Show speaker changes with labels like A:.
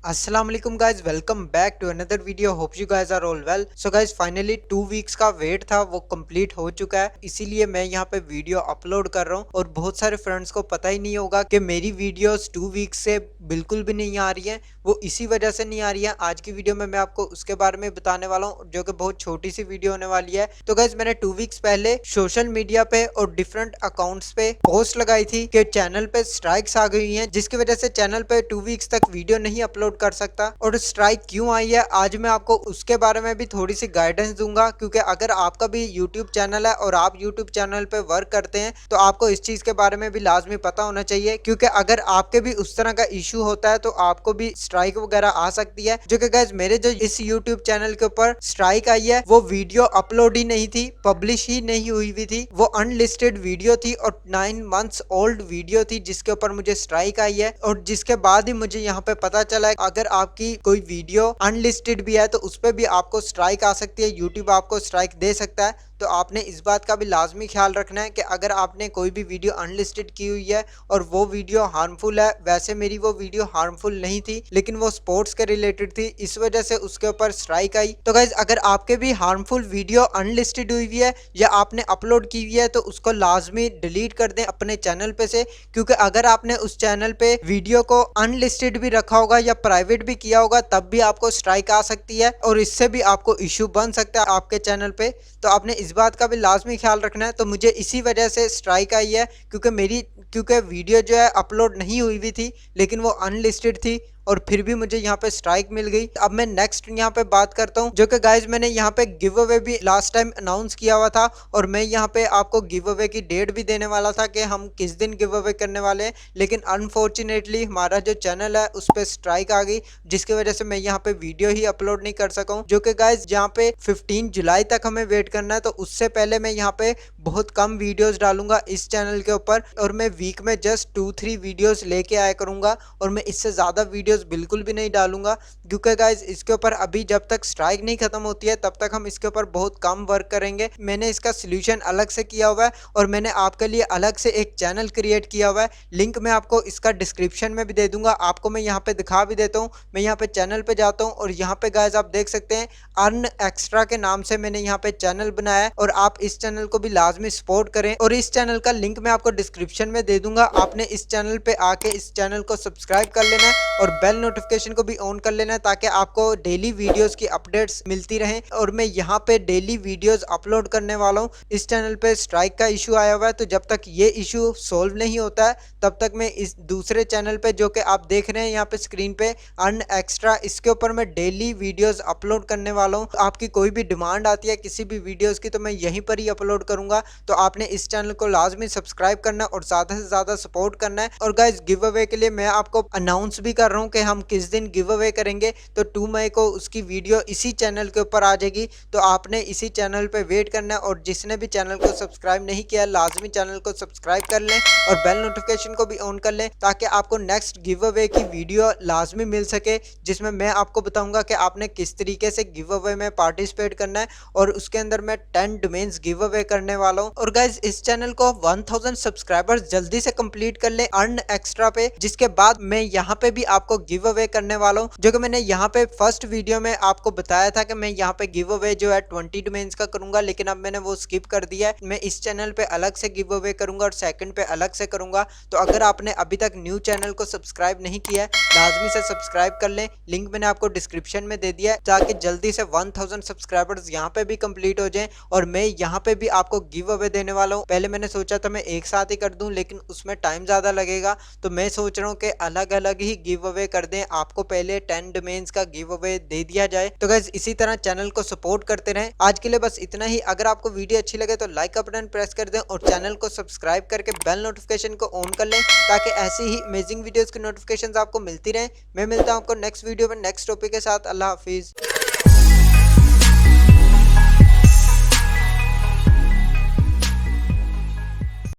A: अस्सलाम वालेकुम guys, welcome back to another video. Hope you guys are all well. So guys finally 2 weeks का wait था वो complete हो चुका है, इसीलिए मैं यहाँ पे वीडियो अपलोड कर रहा हूँ। और बहुत सारे फ्रेंड्स को पता ही नहीं होगा कि मेरी वीडियोस 2 वीक्स से बिल्कुल भी नहीं आ रही है। वो इसी वजह से नहीं आ रही है। आज की वीडियो में मैं आपको उसके बारे में बताने वाला हूँ, जो कि बहुत छोटी सी वीडियो होने वाली है। तो गाइज मैंने 2 वीक्स पहले सोशल मीडिया पे और डिफरेंट अकाउंट्स पे पोस्ट लगाई थी कि चैनल पे स्ट्राइक्स आ गई हैं, जिसकी वजह से चैनल पे 2 वीक्स तक वीडियो नहीं अपलोड कर सकता। और स्ट्राइक क्यों आई है आज मैं आपको उसके बारे में भी थोड़ी सी गाइडेंस दूंगा, क्योंकि अगर आपका भी यूट्यूब चैनल है और आप यूट्यूब चैनल पे वर्क करते हैं तो आपको इस चीज के बारे में भी लाजमी पता होना चाहिए। क्योंकि अगर आपके भी उस तरह का इशू होता है तो आपको भी स्ट्राइक वगैरह आ सकती है। जो कि गाइस मेरे जो इस यूट्यूब चैनल के ऊपर स्ट्राइक आई है वो वीडियो अपलोड ही नहीं थी, पब्लिश ही नहीं हुई हुई थी। वो अनलिस्टेड वीडियो थी और 9 मंथ्स ओल्ड वीडियो थी जिसके ऊपर मुझे स्ट्राइक आई है। और जिसके बाद ही मुझे यहाँ पे पता चला है अगर आपकी कोई वीडियो अनलिस्टेड भी है तो उस पर भी आपको स्ट्राइक आ सकती है, यूट्यूब आपको स्ट्राइक दे सकता है। तो आपने इस बात का भी लाजमी ख्याल रखना है कि अगर आपने कोई भी वीडियो अनलिस्टेड की हुई है और वो वीडियो हार्मफुल है, वैसे मेरी वो वीडियो हार्मफुल नहीं थी लेकिन वो स्पोर्ट्स के रिलेटेड थी, इस वजह से उसके ऊपर स्ट्राइक आई। तो गाइज अगर आपके भी हार्मफुल वीडियो अनलिस्टेड हुई हुई है या आपने अपलोड की हुई है तो उसको लाजमी डिलीट कर दें अपने चैनल पे से। क्योंकि अगर आपने उस चैनल पे वीडियो को अनलिस्टेड भी रखा होगा या प्राइवेट भी किया होगा तब भी आपको स्ट्राइक आ सकती है और इससे भी आपको इशू बन सकता है आपके चैनल पे। तो आपने इस बात का भी लाजमी ख्याल रखना है। तो मुझे इसी वजह से स्ट्राइक आई है क्योंकि वीडियो जो है अपलोड नहीं हुई हुई थी लेकिन वो अनलिस्टेड थी और फिर भी मुझे यहाँ पे स्ट्राइक मिल गई। अब मैं नेक्स्ट यहाँ पे बात करता हूँ, जो कि गाइज मैंने यहाँ पे गिव अवे भी लास्ट टाइम अनाउंस किया हुआ था और मैं यहाँ पे आपको गिव अवे की डेट भी देने वाला था कि हम किस दिन गिव अवे करने वाले हैं। लेकिन अनफॉर्चुनेटली हमारा जो चैनल है उस पर स्ट्राइक आ गई, जिसकी वजह से मैं यहाँ पे वीडियो ही अपलोड नहीं कर सका हूँ। जो कि गाइज यहाँ पे 15 जुलाई तक हमें वेट करना है, तो उससे पहले मैं यहाँ पे बहुत कम वीडियोस डालूंगा इस चैनल के ऊपर और मैं वीक में जस्ट 2-3 वीडियोस लेके आया करूंगा और मैं इससे ज्यादा वीडियोस बिल्कुल भी नहीं डालूंगा। क्योंकि गाइज इसके ऊपर अभी जब तक स्ट्राइक नहीं खत्म होती है तब तक हम इसके ऊपर बहुत कम वर्क करेंगे। मैंने इसका सोल्यूशन अलग से किया हुआ है और मैंने आपके लिए अलग से एक चैनल क्रिएट किया हुआ है, लिंक मैं आपको इसका डिस्क्रिप्शन में भी दे दूंगा। आपको मैं यहाँ पे दिखा भी देता हूँ। मैं यहाँ पे चैनल पे जाता हूँ और यहाँ पे गाइज आप देख सकते हैं अर्न एक्स्ट्रा के नाम से मैंने यहाँ पे चैनल बनाया है और आप इस चैनल को भी लाजमी सपोर्ट करें। और इस चैनल का लिंक मैं आपको डिस्क्रिप्शन में दे दूंगा। आपने इस चैनल पे आके इस चैनल को सब्सक्राइब कर लेना है और बेल नोटिफिकेशन को भी ऑन कर लेना है ताकि आपको डेली वीडियोस की अपडेट्स मिलती रहें। और मैं यहाँ पे डेली वीडियोस अपलोड करने वाला हूँ। इस चैनल पे स्ट्राइक का इशू आया हुआ है, तो जब तक ये इशू सोल्व नहीं होता है तब तक मैं इस दूसरे चैनल पे जो कि आप देख रहे हैं यहाँ पे स्क्रीन पे अर्न एक्स्ट्रा, इसके ऊपर मैं डेली वीडियोस अपलोड करने वाला हूँ। आपकी कोई भी डिमांड आती है किसी भी वीडियोस की तो मैं यहीं पर ही अपलोड करूंगा। तो आपने इस चैनल को लाजमी सब्सक्राइब करना है और ज्यादा से ज्यादा सपोर्ट करना है। और गाइज गिव अवे के लिए मैं आपको अनाउंस भी कर रहा हूँ कि हम किस दिन गिव अवे करेंगे। तो 2 मई को उसकी वीडियो इसी चैनल के ऊपर आ जाएगी, तो आपने इसी चैनल पे वेट करना है। और जिसने भी चैनल को सब्सक्राइब नहीं किया लाजमी चैनल को सब्सक्राइब कर लें और बेल नोटिफिकेशन को भी ऑन कर लें ताकि आपको नेक्स्ट गिव अवे की वीडियो लाजमी मिल सके, जिसमें मैं आपको बताऊंगा कि आपने किस तरीके से गिव अवे में पार्टिसिपेट करना है। और उसके अंदर मैं 10 डोमेन्स गिव अवे करने वाला हूँ। और गाइज इस चैनल को 1000 सब्सक्राइबर्स जल्दी से कंप्लीट कर ले अर्न एक्स्ट्रा पे, जिसके बाद मैं यहाँ पे भी आपको गिव अवे करने वाला हूँ। जो कि मैंने यहाँ पे फर्स्ट वीडियो में आपको बताया था कि मैं यहाँ पे गिव अवे जो है 20 डोमेन्स का करूंगा, लेकिन अब मैंने वो स्किप कर दिया है। मैं इस चैनल पे अलग से गिव अवे करूंगा और सेकंड पे अलग से करूंगा। तो अगर आपने अभी तक न्यू चैनल को सब्सक्राइब नहीं किया है लाजमी से सब्सक्राइब कर लें, लिंक मैंने आपको डिस्क्रिप्शन में दे दिया है, ताकि जल्दी से 1000 सब्सक्राइबर्स यहाँ पे भी कंप्लीट हो जाएं। और मैं यहाँ पे भी आपको गिव अवे देने वाला हूँ। पहले मैंने सोचा था मैं एक साथ ही कर दूं लेकिन उसमें टाइम ज्यादा लगेगा, तो मैं सोच रहा हूँ कि अलग अलग ही गिव अवे कर दें। आपको पहले 10 डोमेन्स का गिव अवे दे दिया जाए। तो गाइस इसी तरह चैनल को सपोर्ट करते रहें। आज के लिए बस इतना ही। अगर आपको वीडियो अच्छी लगे तो लाइक का बटन प्रेस कर दें और चैनल को सब्सक्राइब करके बेल नोटिफिकेशन को ऑन कर लें ताकि ऐसी ही अमेजिंग वीडियोस की नोटिफिकेशंस आपको मिलती रहें। मैं मिलता हूं आपको नेक्स्ट वीडियो में नेक्स्ट टॉपिक के साथ। अल्लाह हाफिज।